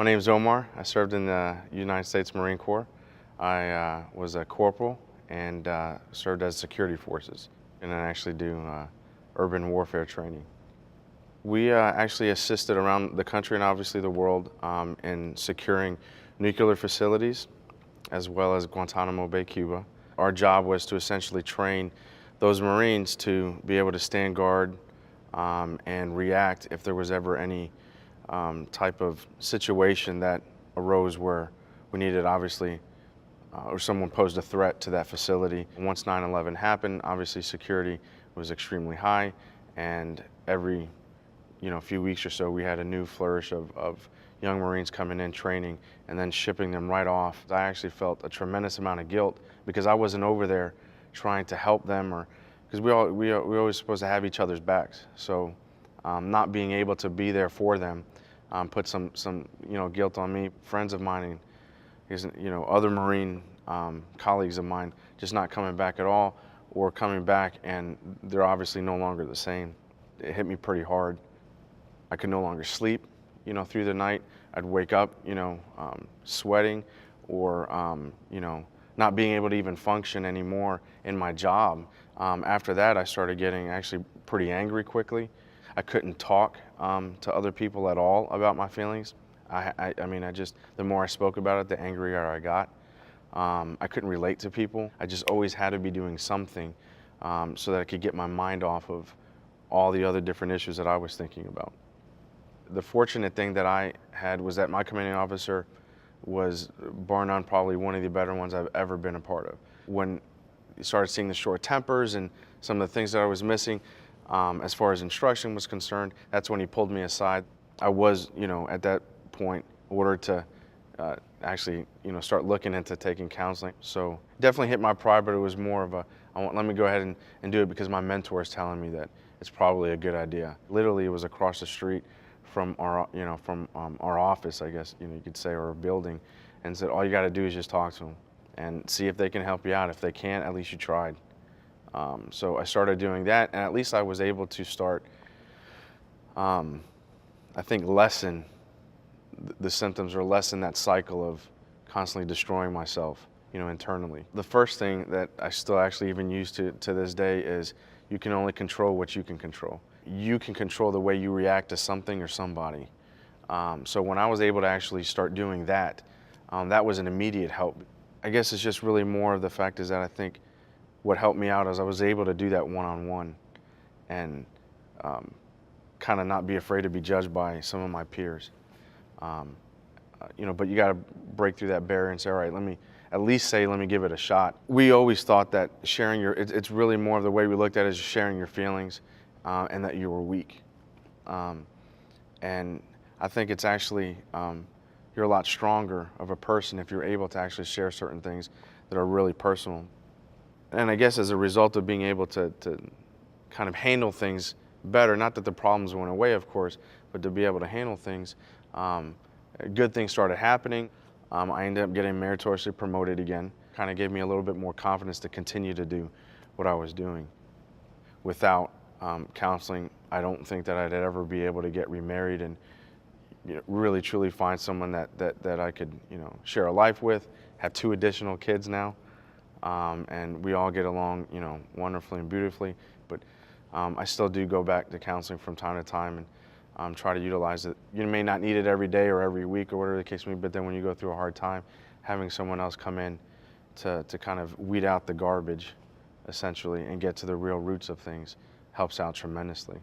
My name is Omar. I served in the United States Marine Corps. I was a corporal and served as security forces, and I actually do urban warfare training. We actually assisted around the country and obviously the world in securing nuclear facilities as well as Guantanamo Bay, Cuba. Our job was to essentially train those Marines to be able to stand guard and react if there was ever any type of situation that arose where we needed, obviously, or someone posed a threat to that facility. Once 9/11 happened, obviously security was extremely high, and every few weeks or so we had a new flourish of young Marines coming in, training, and then shipping them right off. I actually felt a tremendous amount of guilt because I wasn't over there trying to help them, or because we always supposed to have each other's backs. So not being able to be there for them put some guilt on me. Friends of mine and other Marine colleagues of mine just not coming back at all, or coming back and they're obviously no longer the same. It hit me pretty hard. I could no longer sleep, through the night. I'd wake up, sweating, or not being able to even function anymore in my job. After that, I started getting actually pretty angry quickly. I couldn't talk to other people at all about my feelings. The more I spoke about it, the angrier I got. I couldn't relate to people. I just always had to be doing something so that I could get my mind off of all the other different issues that I was thinking about. The fortunate thing that I had was that my commanding officer was, bar none, probably one of the better ones I've ever been a part of. When you started seeing the short tempers and some of the things that I was missing, as far as instruction was concerned, that's when he pulled me aside. I was, at that point, ordered to actually, start looking into taking counseling. So definitely hit my pride, but it was more of let me go ahead and do it because my mentor is telling me that it's probably a good idea. Literally, it was across the street from our, our office, I guess, you could say, or a building, and said, all you got to do is just talk to them and see if they can help you out. If they can't, at least you tried. So I started doing that, and at least I was able to start, I think, lessen the symptoms, or lessen that cycle of constantly destroying myself, internally. The first thing that I still actually even use to this day is you can only control what you can control. You can control the way you react to something or somebody. So when I was able to actually start doing that, that was an immediate help. I guess it's just really more of the fact is that I think what helped me out is I was able to do that one-on-one and kind of not be afraid to be judged by some of my peers. But you got to break through that barrier and say, all right, let me at least say, let me give it a shot. We always thought that sharing it's really more of the way we looked at it as sharing your feelings and that you were weak. And I think it's actually, you're a lot stronger of a person if you're able to actually share certain things that are really personal. And I guess as a result of being able to kind of handle things better, not that the problems went away, of course, but to be able to handle things, good things started happening. I ended up getting meritoriously promoted again. Kind of gave me a little bit more confidence to continue to do what I was doing. Without counseling, I don't think that I'd ever be able to get remarried and really truly find someone that I could share a life with. Have 2 additional kids now, and we all get along wonderfully and beautifully. But I still do go back to counseling from time to time and try to utilize it. You may not need it every day or every week or whatever the case may be, but then when you go through a hard time, having someone else come in to kind of weed out the garbage, essentially, and get to the real roots of things helps out tremendously.